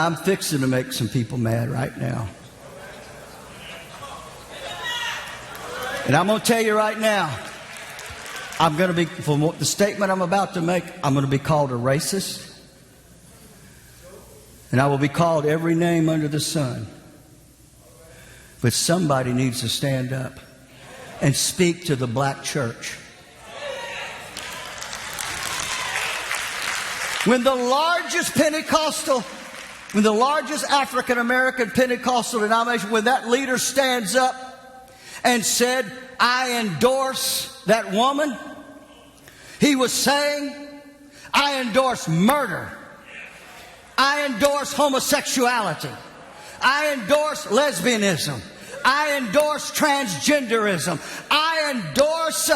Now, I'm fixing to make some people mad right now. And I'm going to tell you right now, I'm going to be, for the statement I'm about to make, I'm going to be called a racist. And I will be called every name under the sun. But somebody needs to stand up and speak to the black church. When the largest African American Pentecostal denomination, when that leader stands up and said, I endorse that woman, he was saying, I endorse murder. I endorse homosexuality. I endorse lesbianism. I endorse transgenderism. I endorse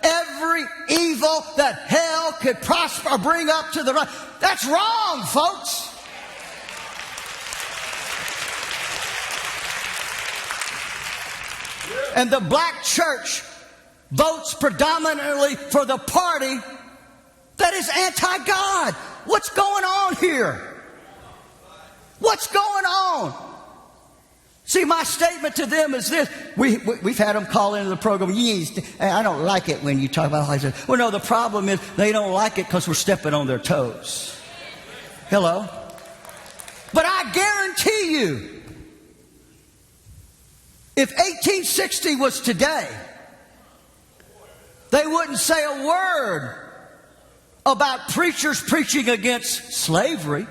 every evil that hell could prosper or bring up to the right. That's wrong, folks. And the black church votes predominantly for the party that is anti-God. What's going on here? What's going on? See, my statement to them is this. We've had them call into the program. I don't like it when you talk about how I said. Well, no, the problem is they don't like it because we're stepping on their toes. Hello? But I guarantee you, if 1860 was today, they wouldn't say a word about preachers preaching against slavery.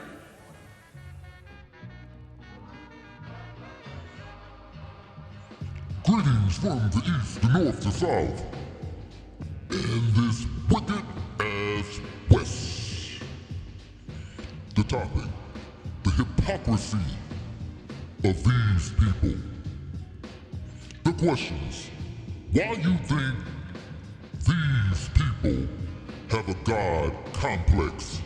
Greetings from the east, the north, the south, and this wicked ass west. The topic, the hypocrisy of these people. The questions, why you think these people have a God complex?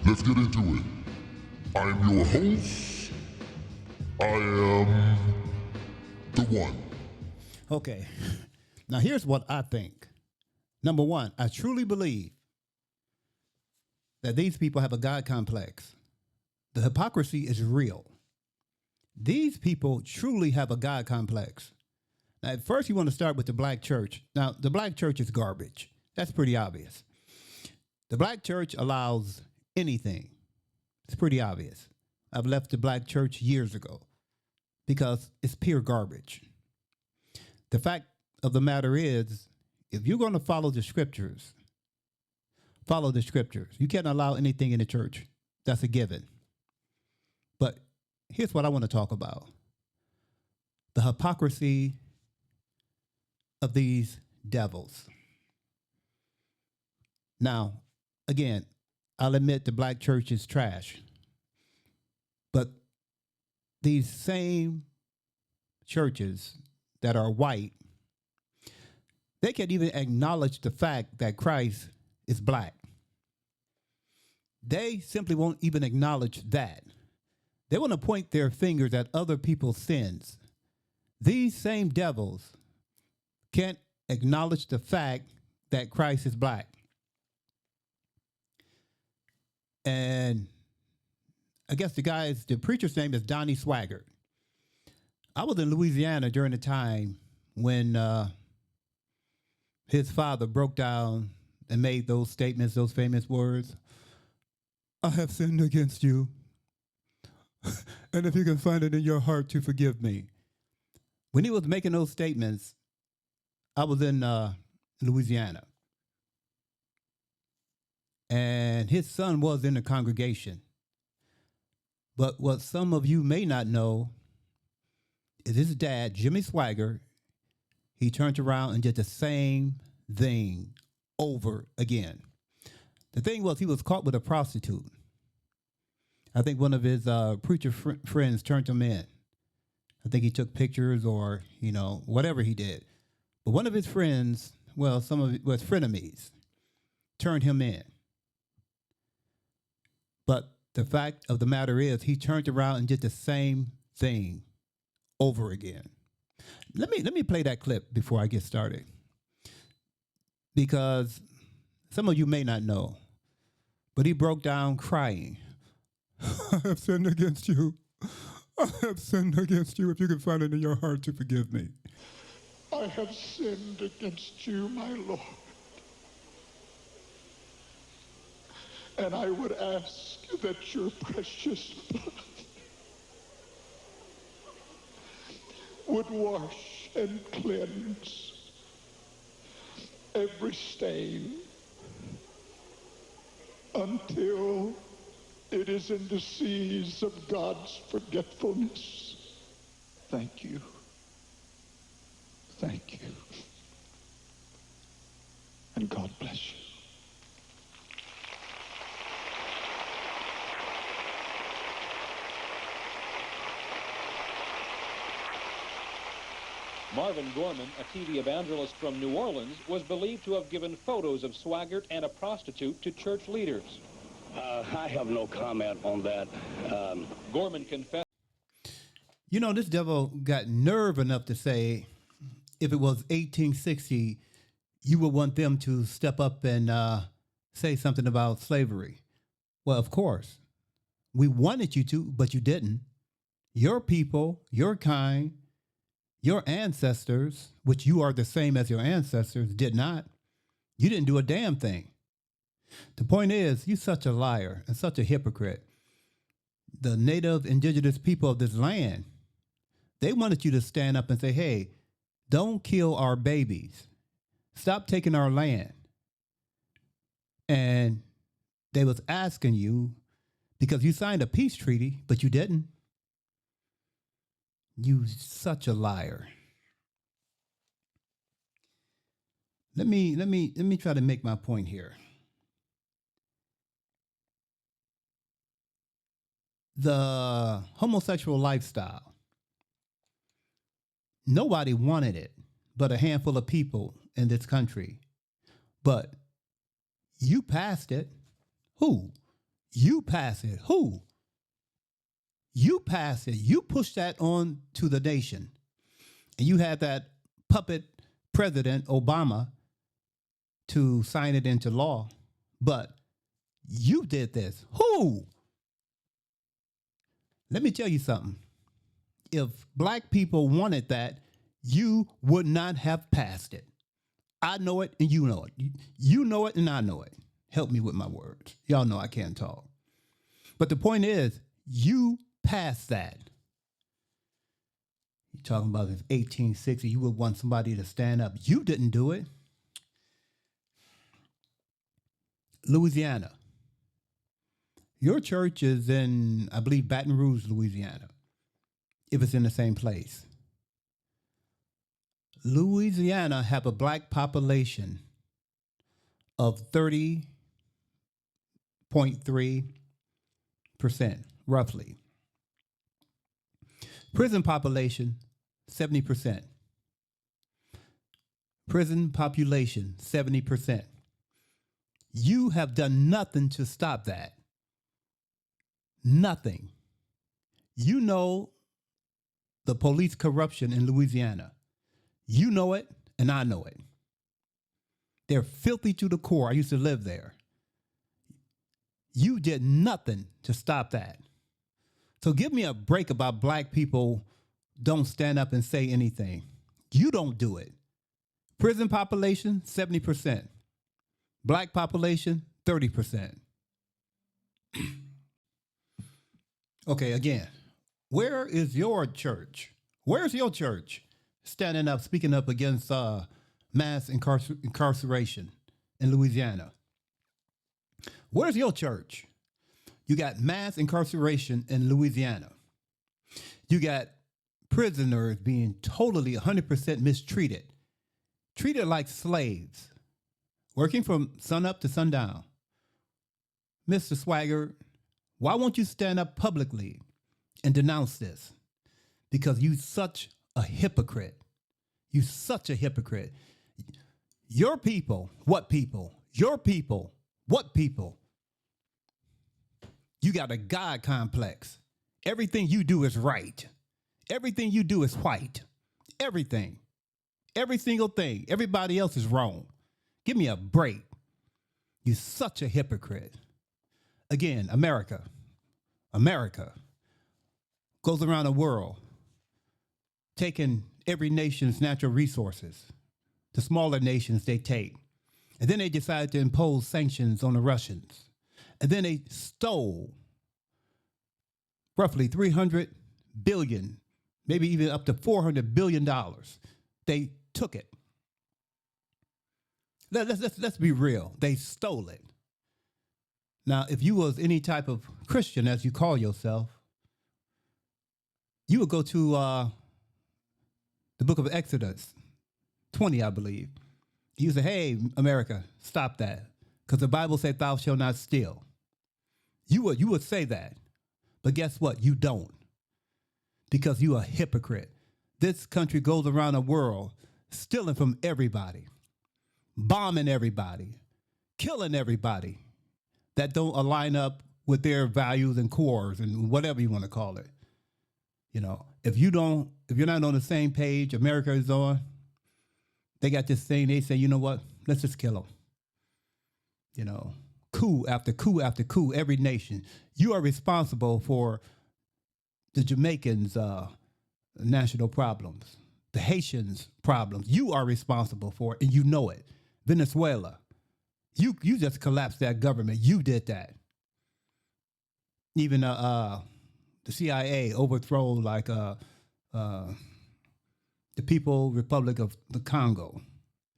Let's get into it. I'm your host. I am the one. Okay. Now here's what I think. Number one, I truly believe that these people have a God complex. The hypocrisy is real. These people truly have a God complex. Now, at first, you want to start with the black church. Now, the black church is garbage. That's pretty obvious. The black church allows anything. It's pretty obvious. I've left the black church years ago because it's pure garbage. The fact of the matter is, if you're going to follow the scriptures, follow the scriptures. You can't allow anything in the church. That's a given. But here's what I want to talk about. The hypocrisy of these devils. Now, again, I'll admit the black church is trash. But these same churches that are white, they can't even acknowledge the fact that Christ is black. They simply won't even acknowledge that. They want to point their fingers at other people's sins. These same devils can't acknowledge the fact that Christ is black. And I guess the preacher's name is Donnie Swaggart. I was in Louisiana during the time when his father broke down and made those statements, those famous words, I have sinned against you. And if you can find it in your heart to forgive me. When he was making those statements, I was in Louisiana. And his son was in the congregation. But what some of you may not know is his dad, Jimmy Swaggart, he turned around and did the same thing over again. The thing was, he was caught with a prostitute. I think one of his preacher friends turned him in. I think he took pictures or, whatever he did. But one of his friends, some of it was frenemies, turned him in. But the fact of the matter is, he turned around and did the same thing over again. Let me play that clip before I get started, because some of you may not know, but he broke down crying. I have sinned against you. I have sinned against you. If you can find it in your heart to forgive me. I have sinned against you, my Lord. And I would ask that your precious blood would wash and cleanse every stain until it is in the seas of God's forgetfulness. Thank you. Thank you. And God bless you. Marvin Gorman, a TV evangelist from New Orleans, was believed to have given photos of Swaggart and a prostitute to church leaders. I have no comment on that. Gorman confessed. You know, this devil got nerve enough to say, if it was 1860, you would want them to step up and say something about slavery. Well, of course, we wanted you to, but you didn't. Your people, your kind, your ancestors, which you are the same as your ancestors, did not. You didn't do a damn thing. The point is, you're such a liar and such a hypocrite. The native indigenous people of this land, they wanted you to stand up and say, hey, don't kill our babies. Stop taking our land. And they was asking you, because you signed a peace treaty, but you didn't. You such a liar. Let me try to make my point here. The homosexual lifestyle, nobody wanted it but a handful of people in this country. But you passed it. Who? You passed it. Who? You passed it. You pushed that on to the nation. And you had that puppet president, Obama, to sign it into law. But you did this. Who? Let me tell you something. If black people wanted that, you would not have passed it. I know it and you know it. You know it and I know it. Help me with my words. Y'all know I can't talk. But the point is, you passed that. You're talking about if 1860, you would want somebody to stand up. You didn't do it. Louisiana. Your church is in, I believe, Baton Rouge, Louisiana, if it's in the same place. Louisiana have a black population of 30.3%, roughly. Prison population, 70%. Prison population, 70%. You have done nothing to stop that. Nothing. You know the police corruption in Louisiana. You know it, and I know it. They're filthy to the core. I used to live there. You did nothing to stop that. So give me a break about black people don't stand up and say anything. You don't do it. Prison population, 70%. Black population, 30%. Okay, again, where is your church? Where's your church standing up, speaking up against mass incarceration in Louisiana? Where's your church? You got mass incarceration in Louisiana. You got prisoners being totally 100% mistreated, treated like slaves, working from sun up to sundown. Mr. Swaggart, why won't you stand up publicly and denounce this? Because you such a hypocrite. You such a hypocrite. Your people, what people? Your people, what people? You got a God complex. Everything you do is right. Everything you do is white. Everything. Every single thing. Everybody else is wrong. Give me a break. You're such a hypocrite. Again, America, America, goes around the world, taking every nation's natural resources. The smaller nations they take. And then they decide to impose sanctions on the Russians. And then they stole roughly 300 billion, maybe even up to $400 billion. They took it. Let's be real. They stole it. Now, if you was any type of Christian, as you call yourself, you would go to the book of Exodus 20, I believe. You say, hey, America, stop that. Because the Bible said, thou shalt not steal. You would say that. But guess what? You don't. Because you are a hypocrite. This country goes around the world stealing from everybody, bombing everybody, killing everybody that don't align up with their values and cores and whatever you want to call it. You know, if you're not on the same page America is on, they got this thing, they say, you know what, let's just kill them. You know, coup after coup after coup, every nation. You are responsible for the Jamaicans' national problems, the Haitians' problems. You are responsible for it, and you know it. Venezuela, you just collapsed that government. You did that. Even the CIA overthrow like the People Republic of the Congo.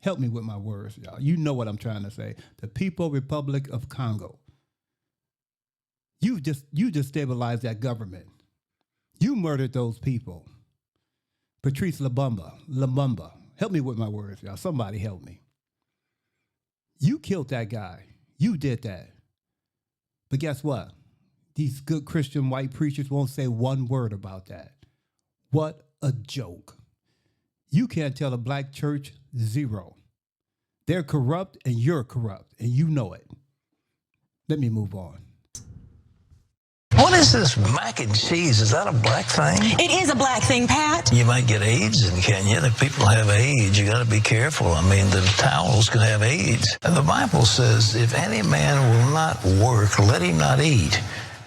Help me with my words, y'all. You know what I'm trying to say. The People Republic of Congo. You just stabilized that government. You murdered those people. Patrice Lumumba. Help me with my words, y'all. Somebody help me. You killed that guy. You did that. But guess what? These good Christian white preachers won't say one word about that. What a joke. You can't tell a black church zero. They're corrupt and you're corrupt, and you know it. Let me move on. What is this mac and cheese? Is that a black thing? It is a black thing, Pat. You might get AIDS in Kenya. If people have AIDS, you got to be careful. I mean, the towels can have AIDS. And the Bible says, if any man will not work, let him not eat.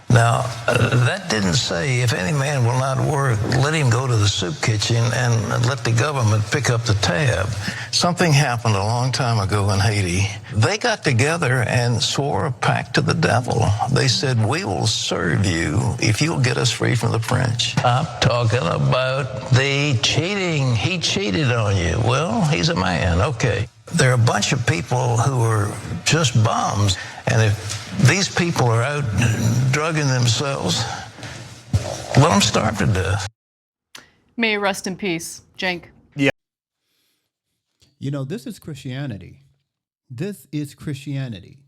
Now, that didn't say if any man will not work, let him go to the soup kitchen and let the government pick up the tab. Something happened a long time ago in Haiti. They got together and swore a pact to the devil. They said, we will serve you if you'll get us free from the French. I'm talking about the cheating. He cheated on you. Well, he's a man. Okay. There are a bunch of people who are just bums. And if these people are out drugging themselves, let them starve to death. May you rest in peace, Cenk. Yeah. You know, this is Christianity. This is Christianity.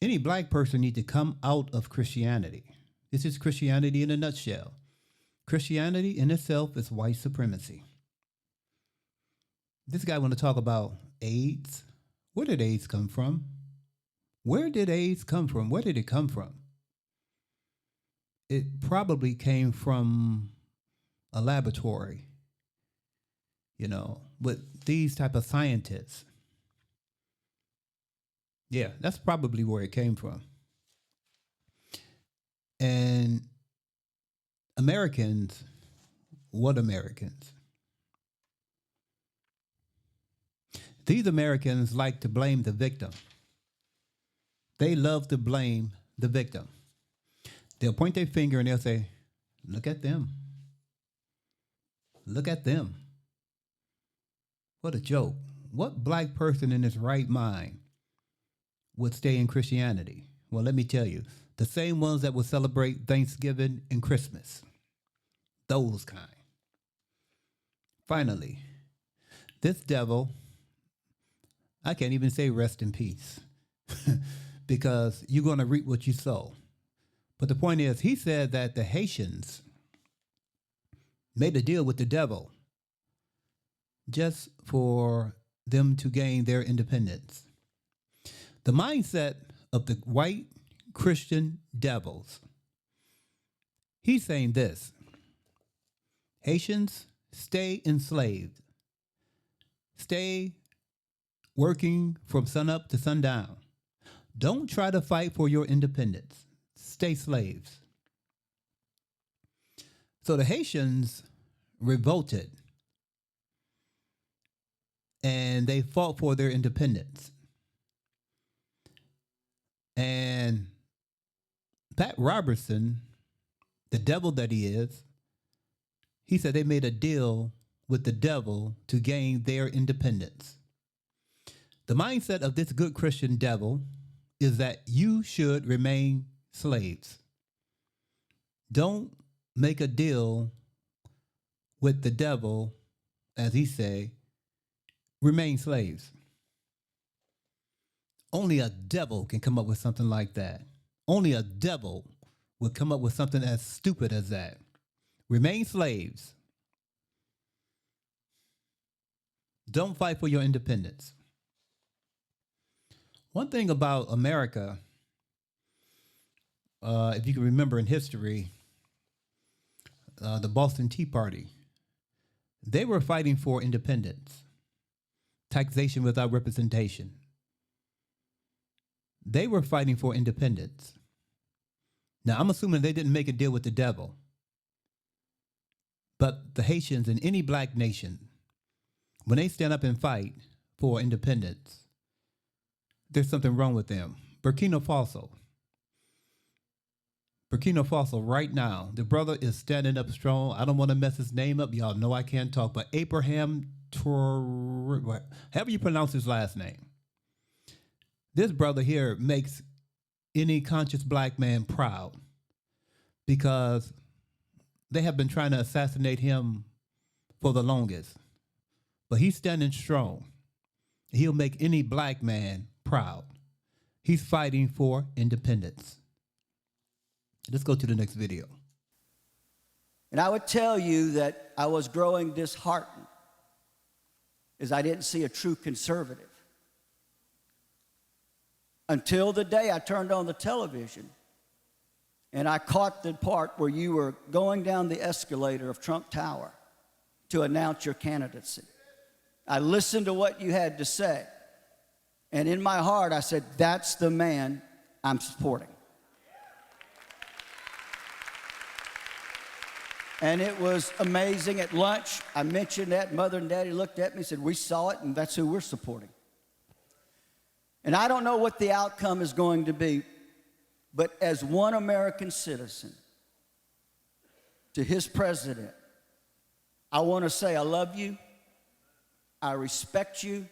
Any black person needs to come out of Christianity. This is Christianity in a nutshell. Christianity in itself is white supremacy. This guy want to talk about AIDS. Where did AIDS come from? Where did AIDS come from? Where did it come from? It probably came from a laboratory, you know, with these type of scientists. Yeah, that's probably where it came from. And Americans, what Americans? These Americans like to blame the victim. They love to blame the victim. They'll point their finger and they'll say, look at them. Look at them. What a joke. What black person in his right mind would stay in Christianity? Well, let me tell you, the same ones that will celebrate Thanksgiving and Christmas. Those kind. Finally, this devil, I can't even say rest in peace. Because you're going to reap what you sow. But the point is, he said that the Haitians made a deal with the devil just for them to gain their independence. The mindset of the white Christian devils, he's saying this: Haitians, stay enslaved. Stay working from sunup to sundown. Don't try to fight for your independence. stay slaves. So the Haitians revolted and they fought for their independence. And Pat Robertson, the devil that he is, he said they made a deal with the devil to gain their independence. The mindset of this good Christian devil is that you should remain slaves. Don't make a deal with the devil, as he say, remain slaves. Only a devil can come up with something like that. Only a devil would come up with something as stupid as that. Remain slaves. Don't fight for your independence. One thing about America, if you can remember in history, the Boston Tea Party, they were fighting for independence, taxation without representation. They were fighting for independence. Now, I'm assuming they didn't make a deal with the devil, but the Haitians in any black nation, when they stand up and fight for independence, there's something wrong with them. Burkina Faso right now, the brother is standing up strong. I don't want to mess his name up. Y'all know I can't talk, but Abraham Traoré, however you pronounce his last name. This brother here makes any conscious black man proud because they have been trying to assassinate him for the longest. But he's standing strong. He'll make any black man proud. He's fighting for independence. Let's go to the next video. And I would tell you that I was growing disheartened as I didn't see a true conservative. Until the day I turned on the television and I caught the part where you were going down the escalator of Trump Tower to announce your candidacy. I listened to what you had to say. And in my heart, I said, that's the man I'm supporting. And it was amazing. At lunch, I mentioned that. Mother and Daddy looked at me and said, we saw it, and that's who we're supporting. And I don't know what the outcome is going to be, but as one American citizen to his president, I want to say I love you, I respect you,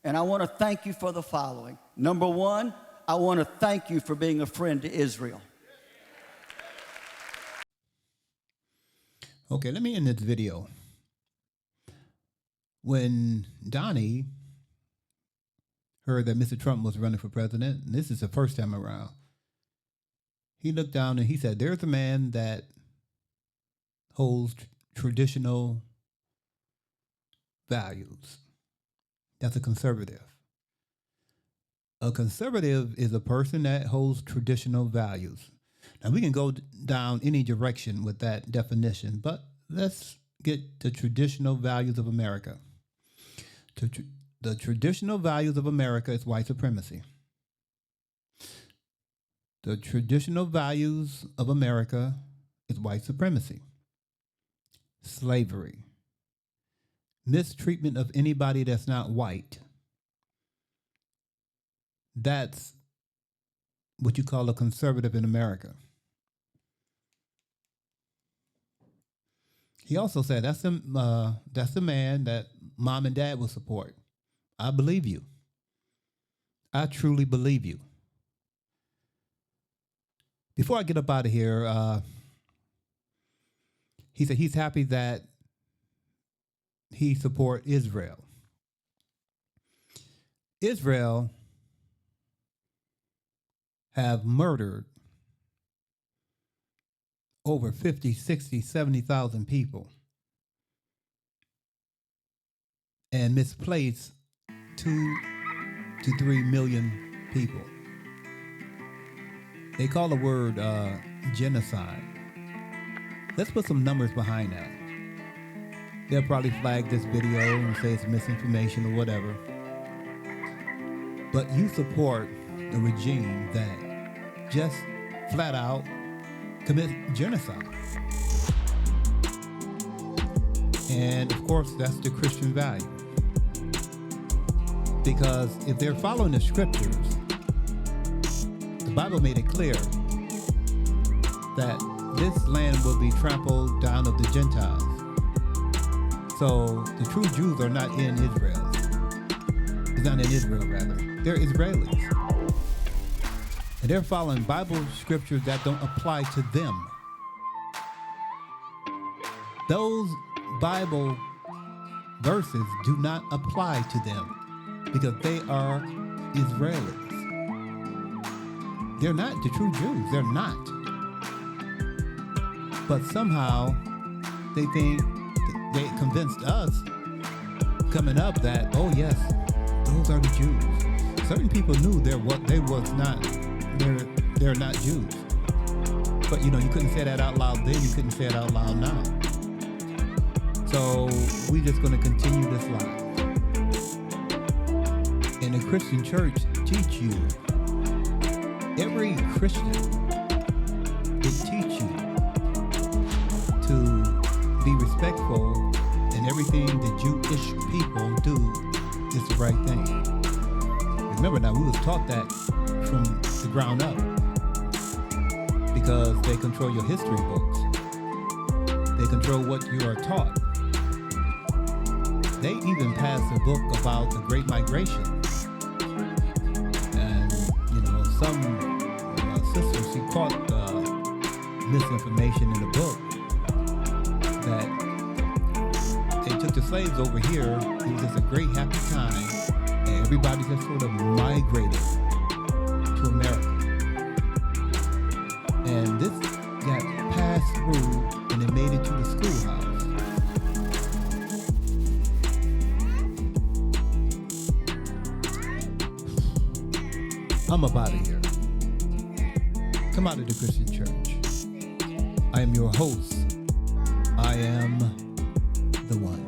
and I want to thank you for the following. Number one, I want to thank you for being a friend to Israel. Okay, let me end this video. When Donnie heard that Mr. Trump was running for president, and this is the first time around, he looked down and he said, there's a man that holds traditional values. That's a conservative. A conservative is a person that holds traditional values. Now, we can go down any direction with that definition, but let's get to traditional values of America. The traditional values of America is white supremacy. The traditional values of America is white supremacy, slavery, mistreatment of anybody that's not white. That's what you call a conservative in America. He also said that's the man that mom and dad will support. I believe you. I truly believe you. Before I get up out of here, he said he's happy that he support Israel. Israel have murdered over 50, 60, 70,000 people and misplaced 2 to 3 million people. They call the word genocide. Let's put some numbers behind that. They'll probably flag this video and say it's misinformation or whatever. But you support a regime that just flat out commit genocide. And of course, that's the Christian value. Because if they're following the scriptures, the Bible made it clear that this land will be trampled down of the Gentiles. So the true Jews are not in Israel. It's not in Israel, rather. They're Israelis. And they're following Bible scriptures that don't apply to them. Those Bible verses do not apply to them because they are Israelis. They're not the true Jews. They're not. But somehow they think they convinced us coming up that, oh yes, those are the Jews. Certain people knew they're not Jews. But you couldn't say that out loud then, you couldn't say it out loud now. So we're just going to continue this lie. And the Christian church teach you, every Christian, it teach you to be respectful, and everything the Jewish people do is the right thing. Remember now, we was taught that from the ground up because they control your history books. They control what you are taught. They even passed a book about the Great Migration. And, some sister, she caught misinformation in the book that they took the slaves over here. It was just a great happy time. And everybody just sort of migrated to America. And this got passed through and it made it to the schoolhouse. I'm up out of here. Come out of the Christian church. I am your host. I am the one.